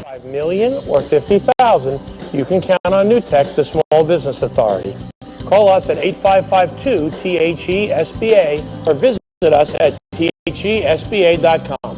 5 million or 50,000, you can count on Newtek, the Small Business Authority. Call us at 8552-THE-SBA or visit us at thesba.com.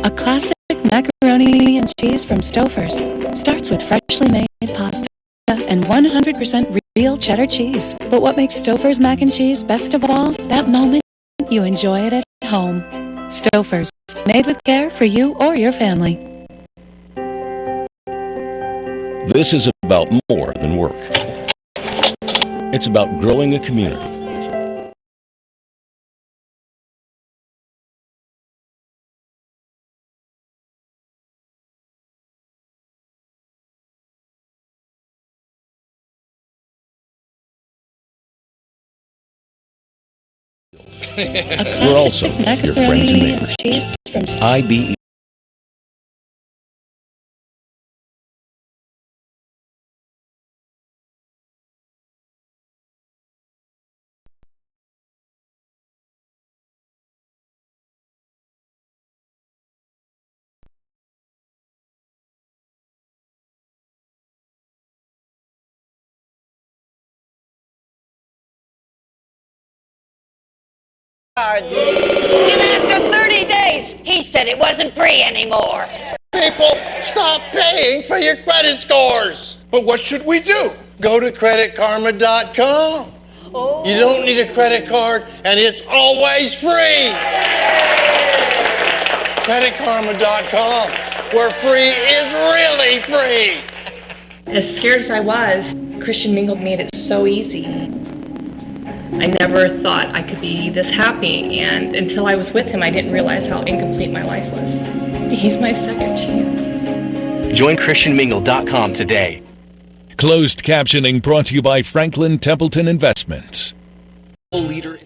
A classic macaroni and cheese from Stouffer's starts with freshly made pasta and 100% real cheddar cheese. But what makes Stouffer's mac and cheese best of all? That moment you enjoy it at home. Stouffer's, made with care for you or your family. This is about more than work. It's about growing a community. We're also your friends and neighbors. IBE. And after 30 days, he said it wasn't free anymore. People, stop paying for your credit scores. But what should we do? Go to creditkarma.com. Oh. You don't need a credit card, and it's always free. Creditkarma.com, where free is really free. As scared as I was, Christian Mingle made it so easy. I never thought I could be this happy, and until I was with him, I didn't realize how incomplete my life was. He's my second chance. Join ChristianMingle.com today. Closed captioning brought to you by Franklin Templeton Investments. Leader.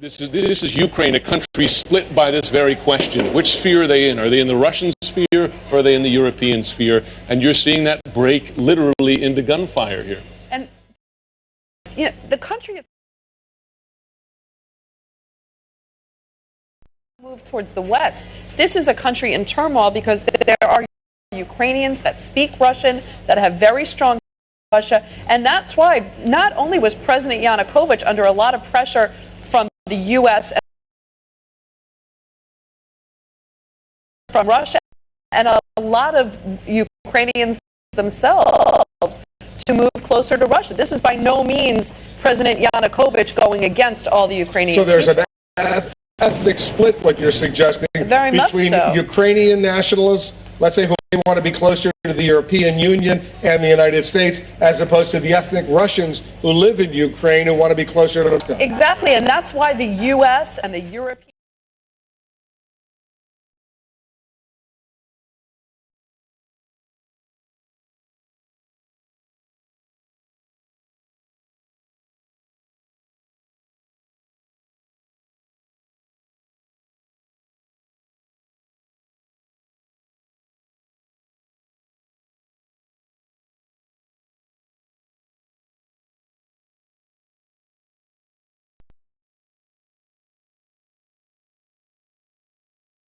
This is Ukraine, a country split by this very question. Which sphere are they in? Are they in the Russian sphere or are they in the European sphere? And you're seeing that break literally into gunfire here. And the country move towards the West. This is a country in turmoil because there are Ukrainians that speak Russian, that have very strong Russia. And that's why not only was President Yanukovych under a lot of pressure from the U.S. and from Russia and a lot of Ukrainians themselves to move closer to Russia. This is by no means President Yanukovych going against all the Ukrainians. So there's an ethnic split, what you're suggesting, very between much so. Ukrainian nationalists, let's say, who want to be closer to the European Union and the United States, as opposed to the ethnic Russians who live in Ukraine who want to be closer to Russia. Exactly, and that's why the U.S. and the European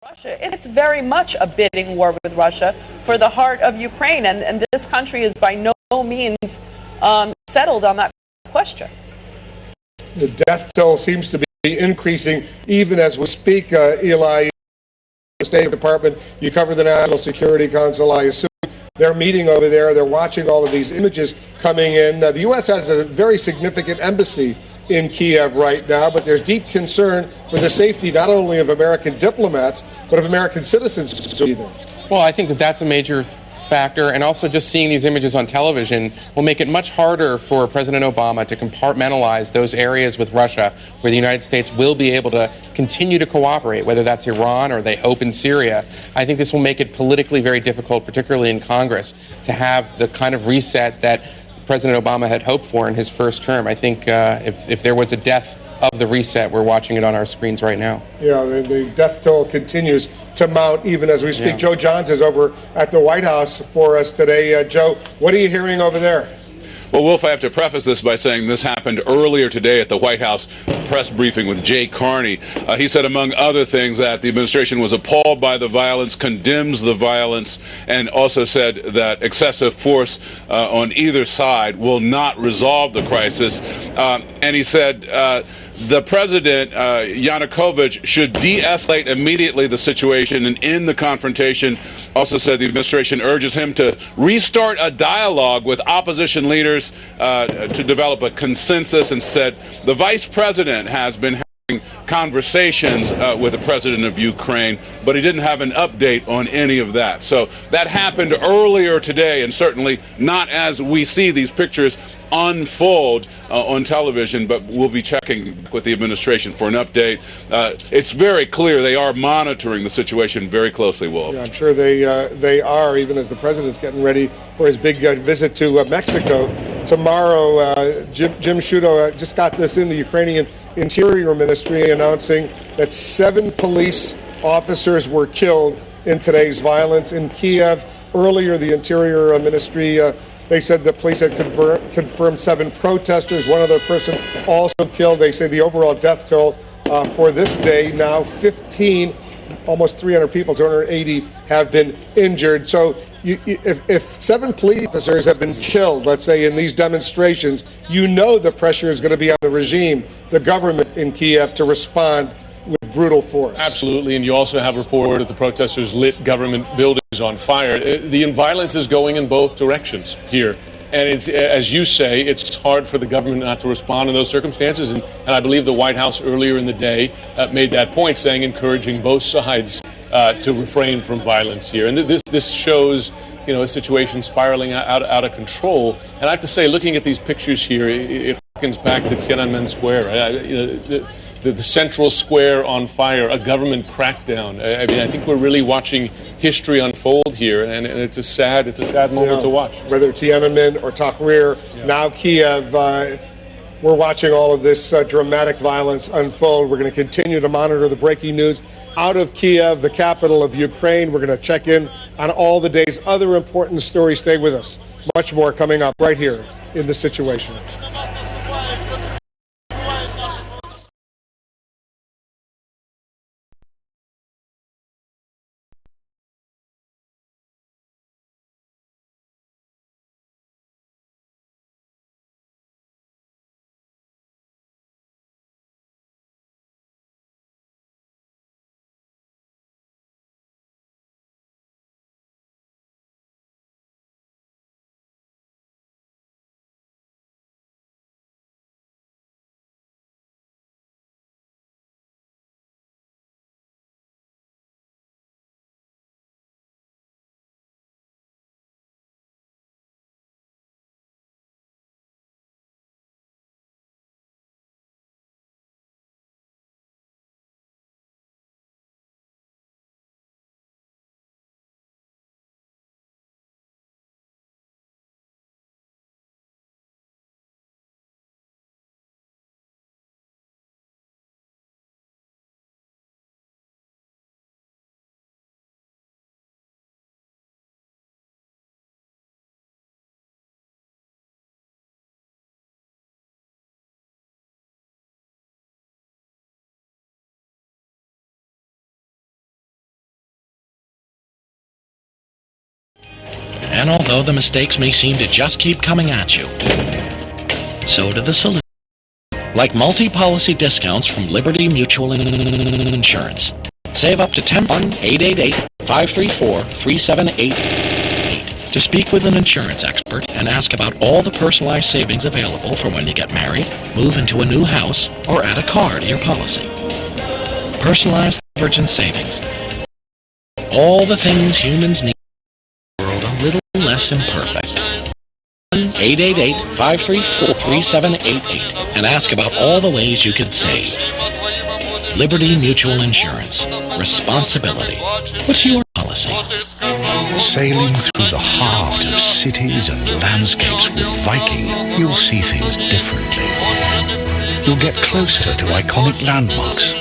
Russia. It's very much a bidding war with Russia for the heart of Ukraine, and this country is by no means settled on that question. The death toll seems to be increasing even as we speak. Eli, the State Department, you cover the National Security Council, I assume. They're meeting over there. They're watching all of these images coming in. The U.S. has a very significant embassy in Kiev right now, but there's deep concern for the safety not only of American diplomats, but of American citizens either. Well, I think that's a major factor, and also just seeing these images on television will make it much harder for President Obama to compartmentalize those areas with Russia where the United States will be able to continue to cooperate, whether that's Iran or they hope in Syria. I think this will make it politically very difficult, particularly in Congress, to have the kind of reset that President Obama had hoped for in his first term. I think if there was a death of the reset, we're watching it on our screens right now. Yeah, the death toll continues to mount even as we speak. Yeah. Joe Johns is over at the White House for us today. Joe, what are you hearing over there? Well, Wolf, I have to preface this by saying this happened earlier today at the White House press briefing with Jay Carney. He said, among other things, that the administration was appalled by the violence, condemns the violence, and also said that excessive force on either side will not resolve the crisis. And he said the president, Yanukovych, should de-escalate immediately the situation and end the confrontation. Also said the administration urges him to restart a dialogue with opposition leaders to develop a consensus, and said the vice president has been having conversations with the president of Ukraine, but he didn't have an update on any of that. So that happened earlier today, and certainly not as we see these pictures unfold on television, but we'll be checking with the administration for an update. It's very clear they are monitoring the situation very closely, Wolf. Yeah, I'm sure they are, even as the president's getting ready for his big visit to Mexico tomorrow. Jim Sciutto just got this in. The Ukrainian Interior Ministry announcing that 7 police officers were killed in today's violence in Kiev. Earlier, the Interior Ministry they said the police had confirmed 7 protesters, one other person also killed. They say the overall death toll for this day now 15, almost 300 people, 280 have been injured. So if 7 police officers have been killed, let's say, in these demonstrations, you know the pressure is going to be on the regime, the government in Kiev, to respond with brutal force. Absolutely, and you also have reported that the protesters lit government buildings on fire. The violence is going in both directions here. And it's, as you say, it's hard for the government not to respond in those circumstances. And I believe the White House earlier in the day made that point, saying, encouraging both sides to refrain from violence here. And this shows, you know, a situation spiraling out of control. And I have to say, looking at these pictures here, it harkens back to Tiananmen Square. The central square on fire, a government crackdown. I mean, I think we're really watching history unfold here, and it's a sad moment to watch. Whether Tiananmen or Tahrir, now Kiev. we're watching all of this dramatic violence unfold. We're going to continue to monitor the breaking news out of Kiev, the capital of Ukraine. We're going to check in on all the day's other important stories. Stay with us. Much more coming up right here in The Situation. And although the mistakes may seem to just keep coming at you, so do the solutions. Like multi-policy discounts from Liberty Mutual Insurance. Save up to 10-888-534-3788 to speak with an insurance expert and ask about all the personalized savings available for when you get married, move into a new house, or add a car to your policy. Personalized coverage and savings. All the things humans need in a world a little less imperfect. 888-534-3788 and ask about all the ways you could save. Liberty Mutual Insurance. Responsibility. What's your policy? Sailing through the heart of cities and landscapes with Viking, you'll see things differently. You'll get closer to iconic landmarks,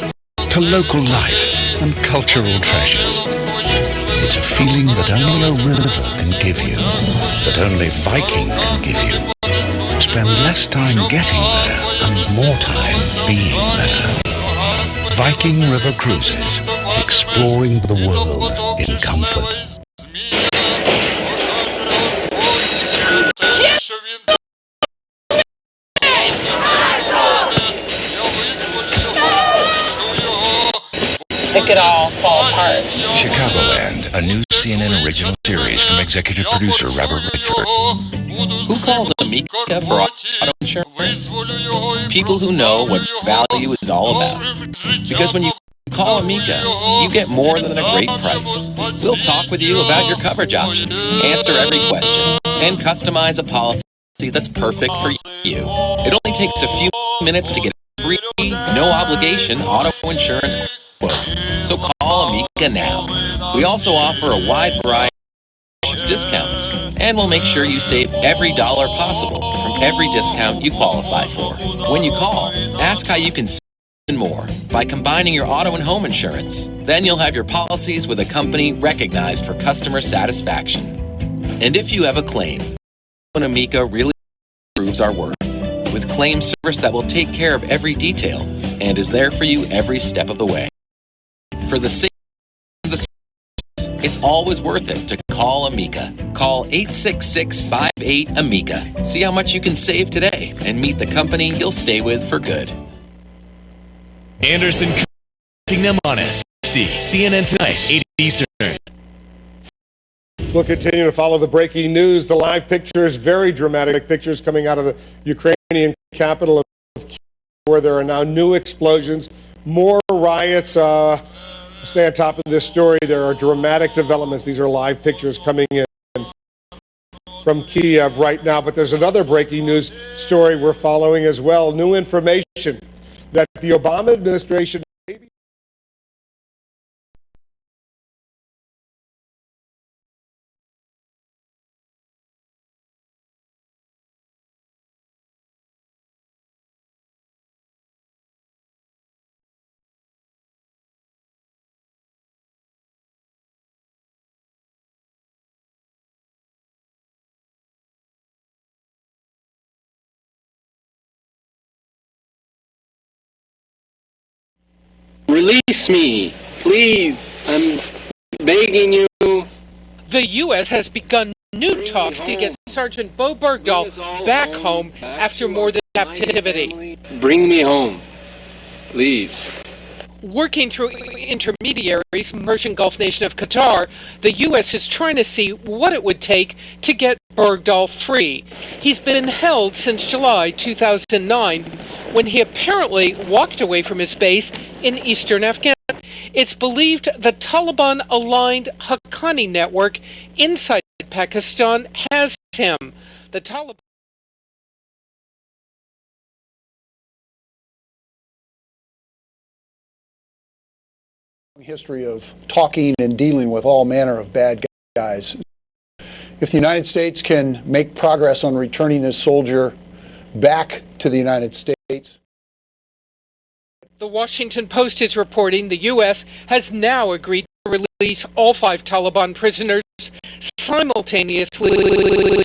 to local life and cultural treasures. It's a feeling that only a river can give you, that only Viking can give you. Spend less time getting there and more time being there. Viking River Cruises, exploring the world in comfort. It could all fall apart. Chicagoland, a new CNN original series from executive producer Robert Redford. Who calls Amica for auto insurance? People who know what value is all about. Because when you call Amica, you get more than a great price. We'll talk with you about your coverage options, answer every question, and customize a policy that's perfect for you. It only takes a few minutes to get a free, no obligation auto insurance quote. So call Amica now. We also offer a wide variety of discounts, and we'll make sure you save every dollar possible from every discount you qualify for. When you call, ask how you can save more by combining your auto and home insurance. Then you'll have your policies with a company recognized for customer satisfaction. And if you have a claim, Amica really proves our worth with claim service that will take care of every detail and is there for you every step of the way. For the sake of the service, it's always worth it to call Amica. Call 866-58-AMICA. See how much you can save today and meet the company you'll stay with for good. Anderson keeping them honest. CNN Tonight, 8 Eastern. We'll continue to follow the breaking news, the live pictures, very dramatic pictures coming out of the Ukrainian capital of Kiev, where there are now new explosions, more riots. Stay on top of this story. There are dramatic developments. These are live pictures coming in from Kiev right now. But there's another breaking news story we're following as well. New information that the Obama administration Release me, please. I'm begging you. The U.S. has begun new talks to get Sergeant Bo Bergdahl back home after more than captivity. Bring me home, please. Working through intermediaries, Persian Gulf nation of Qatar, the U.S. is trying to see what it would take to get Bergdahl free. He's been held since July 2009, when he apparently walked away from his base in eastern Afghanistan. It's believed the Taliban-aligned Haqqani network inside Pakistan has him. The Taliban history of talking and dealing with all manner of bad guys. If the United States can make progress on returning this soldier back to the United States. The Washington Post is reporting the U.S. has now agreed to release all 5 Taliban prisoners simultaneously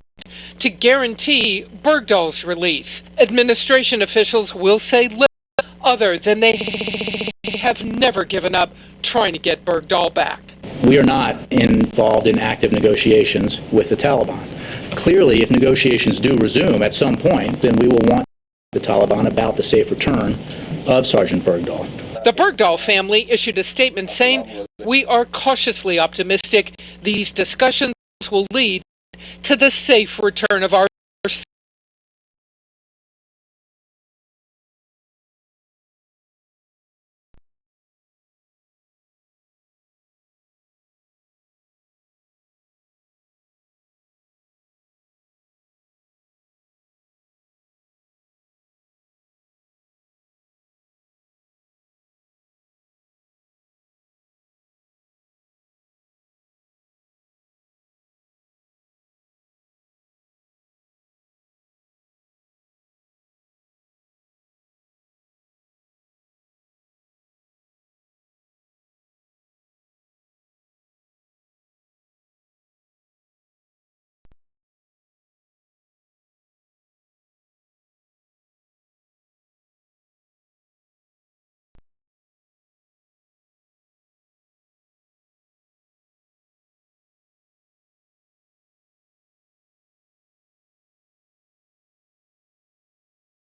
to guarantee Bergdahl's release. Administration officials will say little other than they have never given up trying to get Bergdahl back. We are not involved in active negotiations with the Taliban. Clearly, if negotiations do resume at some point, then we will want the Taliban about the safe return of Sergeant Bergdahl. The Bergdahl family issued a statement saying, "We are cautiously optimistic these discussions will lead to the safe return of our